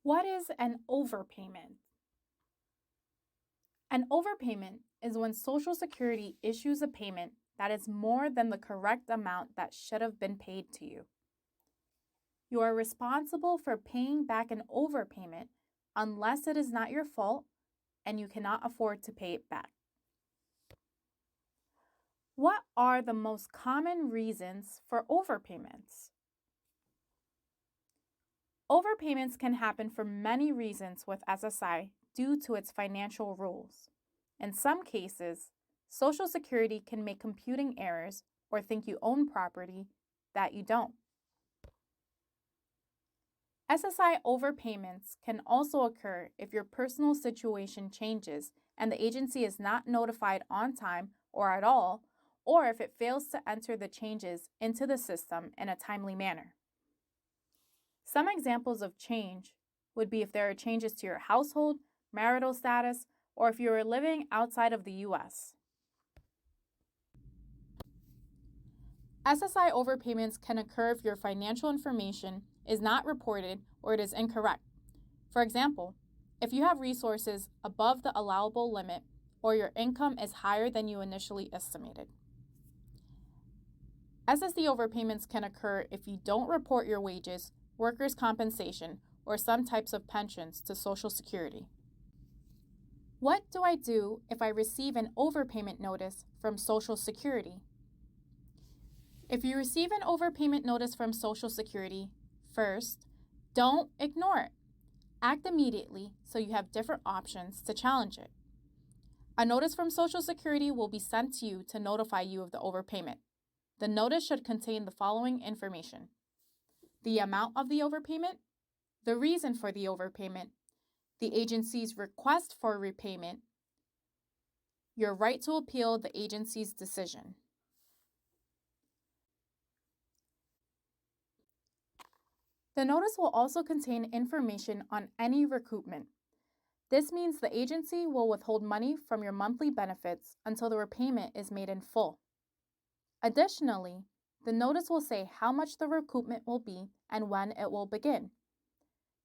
What is an overpayment? An overpayment is when Social Security issues a payment that is more than the correct amount that should have been paid to you. You are responsible for paying back an overpayment unless it is not your fault and you cannot afford to pay it back. What are the most common reasons for overpayments? Overpayments can happen for many reasons with SSI due to its financial rules. In some cases, Social Security can make computing errors or think you own property that you don't. SSI overpayments can also occur if your personal situation changes and the agency is not notified on time or at all, or if it fails to enter the changes into the system in a timely manner. Some examples of change would be if there are changes to your household, marital status, or if you are living outside of the U.S. SSI overpayments can occur if your financial information is not reported or it is incorrect. For example, if you have resources above the allowable limit or your income is higher than you initially estimated. SSD overpayments can occur if you don't report your wages, workers' compensation, or some types of pensions to Social Security. What do I do if I receive an overpayment notice from Social Security? If you receive an overpayment notice from Social Security, first, don't ignore it. Act immediately so you have different options to challenge it. A notice from Social Security will be sent to you to notify you of the overpayment. The notice should contain the following information: the amount of the overpayment, the reason for the overpayment, the agency's request for repayment, your right to appeal the agency's decision. The notice will also contain information on any recoupment. This means the agency will withhold money from your monthly benefits until the repayment is made in full. Additionally, the notice will say how much the recoupment will be and when it will begin.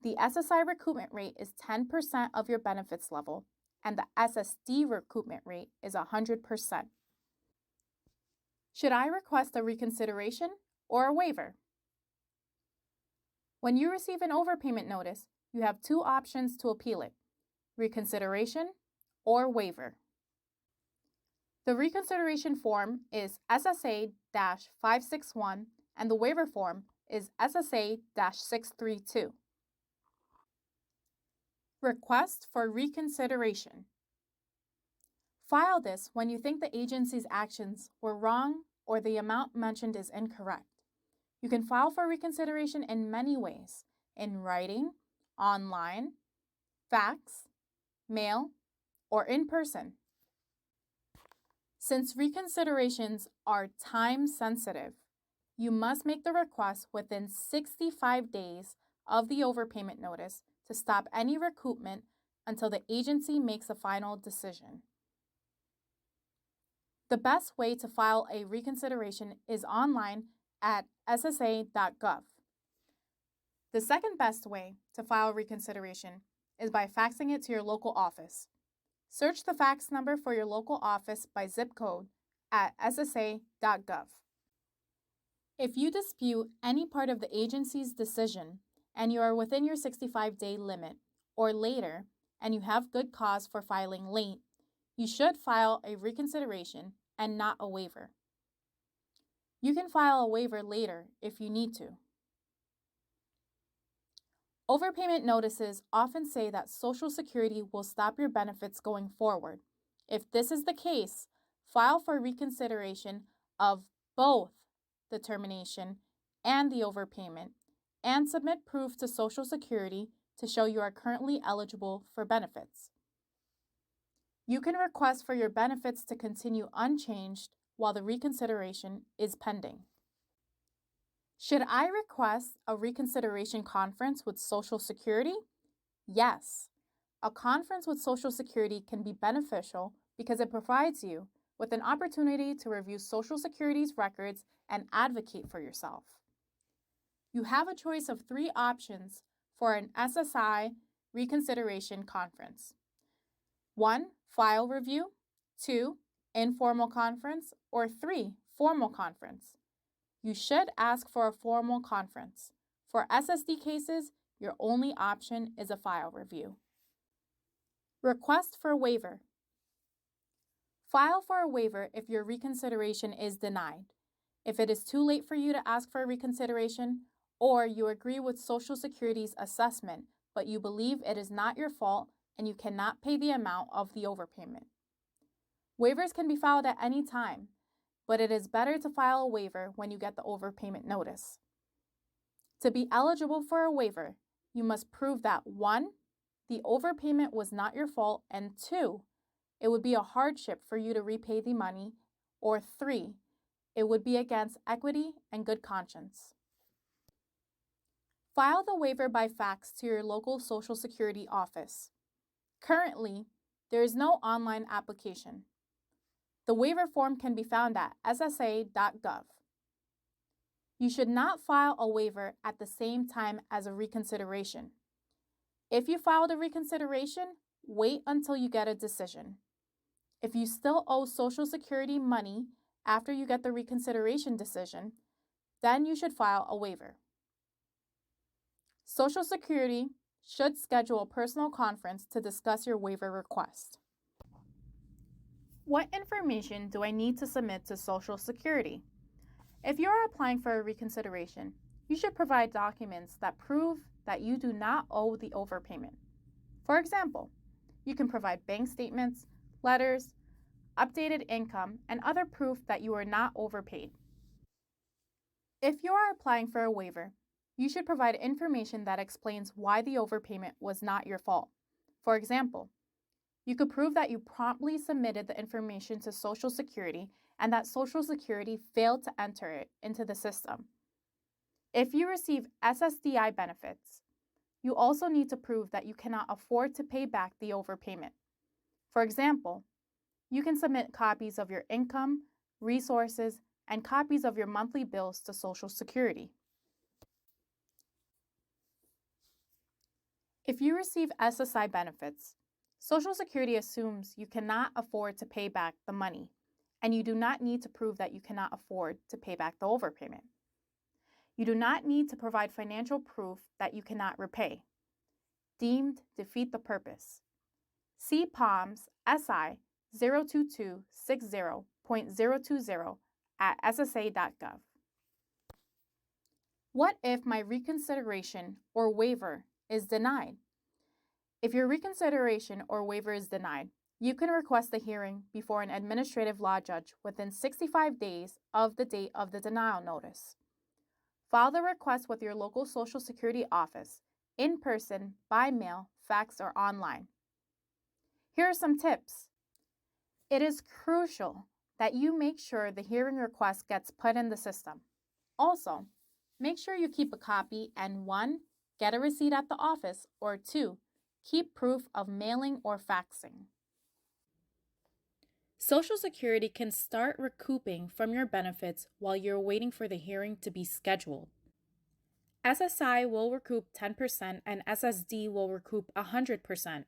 The SSI recoupment rate is 10% of your benefits level, and the SSD recoupment rate is 100%. Should I request a reconsideration or a waiver? When you receive an overpayment notice, you have two options to appeal it: reconsideration or waiver. The reconsideration form is SSA-561 and the waiver form is SSA-632. Request for reconsideration. File this when you think the agency's actions were wrong or the amount mentioned is incorrect. You can file for reconsideration in many ways: in writing, online, fax, mail, or in person. Since reconsiderations are time sensitive, you must make the request within 65 days of the overpayment notice to stop any recoupment until the agency makes a final decision. The best way to file a reconsideration is online at ssa.gov. The second best way to file reconsideration is by faxing it to your local office. Search the fax number for your local office by zip code at ssa.gov. If you dispute any part of the agency's decision and you are within your 65-day limit or later and you have good cause for filing late, you should file a reconsideration and not a waiver. You can file a waiver later if you need to. Overpayment notices often say that Social Security will stop your benefits going forward. If this is the case, file for reconsideration of both the termination and the overpayment and submit proof to Social Security to show you are currently eligible for benefits. You can request for your benefits to continue unchanged while the reconsideration is pending. Should I request a reconsideration conference with Social Security? Yes. A conference with Social Security can be beneficial because it provides you with an opportunity to review Social Security's records and advocate for yourself. You have a choice of 3 options for an SSI reconsideration conference? 1. File review. 2. Informal conference. Or 3. Formal conference. You should ask for a formal conference. For SSD cases, your only option is a file review. Request for waiver. File for a waiver if your reconsideration is denied. If it is too late for you to ask for a reconsideration, or you agree with Social Security's assessment, but you believe it is not your fault and you cannot pay the amount of the overpayment. Waivers can be filed at any time, but it is better to file a waiver when you get the overpayment notice. To be eligible for a waiver, you must prove that 1. The overpayment was not your fault, and 2. It would be a hardship for you to repay the money, or 3. It would be against equity and good conscience. File the waiver by fax to your local Social Security office. Currently, there is no online application. The waiver form can be found at ssa.gov. You should not file a waiver at the same time as a reconsideration. If you filed a reconsideration, wait until you get a decision. If you still owe Social Security money after you get the reconsideration decision, then you should file a waiver. Social Security should schedule a personal conference to discuss your waiver request. What information do I need to submit to Social Security? If you are applying for a reconsideration, you should provide documents that prove that you do not owe the overpayment. For example, you can provide bank statements, letters, updated income, and other proof that you are not overpaid. If you are applying for a waiver, you should provide information that explains why the overpayment was not your fault. For example, you could prove that you promptly submitted the information to Social Security and that Social Security failed to enter it into the system. If you receive SSDI benefits, you also need to prove that you cannot afford to pay back the overpayment. For example, you can submit copies of your income, resources, and copies of your monthly bills to Social Security. If you receive SSI benefits, Social Security assumes you cannot afford to pay back the money, and you do not need to prove that you cannot afford to pay back the overpayment. You do not need to provide financial proof that you cannot repay. Deemed defeat the purpose. See POMS SI 02260.020 at ssa.gov. What if my reconsideration or waiver is denied? If your reconsideration or waiver is denied, you can request a hearing before an administrative law judge within 65 days of the date of the denial notice. File the request with your local Social Security office, in person, by mail, fax, or online. Here are some tips. It is crucial that you make sure the hearing request gets put in the system. Also, make sure you keep a copy and 1. Get a receipt at the office, or 2. Keep proof of mailing or faxing. Social Security can start recouping from your benefits while you're waiting for the hearing to be scheduled. SSI will recoup 10% and SSD will recoup 100%.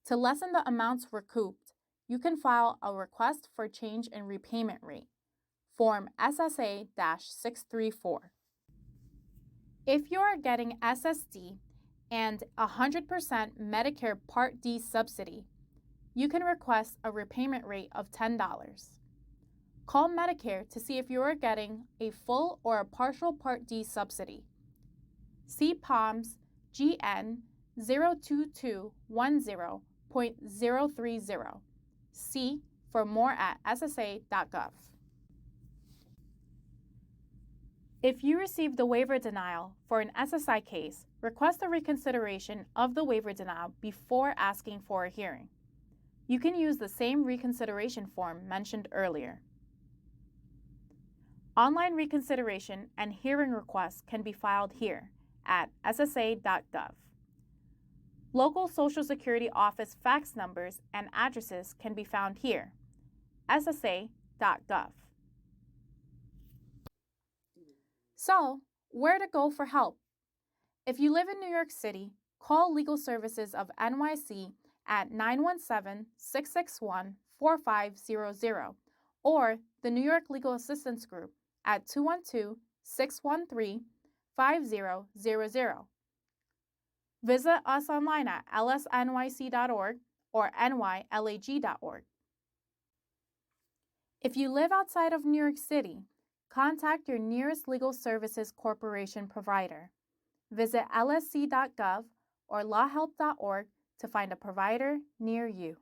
To lessen the amounts recouped, you can file a request for change in repayment rate, Form SSA-634. If you are getting SSD and 100% Medicare Part D subsidy, you can request a repayment rate of $10. Call Medicare to see if you are getting a full or a partial Part D subsidy. See POMS GN 02210.030. See for more at ssa.gov. If you received a waiver denial for an SSI case, request a reconsideration of the waiver denial before asking for a hearing. You can use the same reconsideration form mentioned earlier. Online reconsideration and hearing requests can be filed here at ssa.gov. Local Social Security office fax numbers and addresses can be found here, ssa.gov. So, where to go for help? If you live in New York City, call Legal Services of NYC at 917-661-4500 or the New York Legal Assistance Group at 212-613-5000. Visit us online at lsnyc.org or nylag.org. If you live outside of New York City, contact your nearest Legal Services Corporation provider. Visit lsc.gov or lawhelp.org to find a provider near you.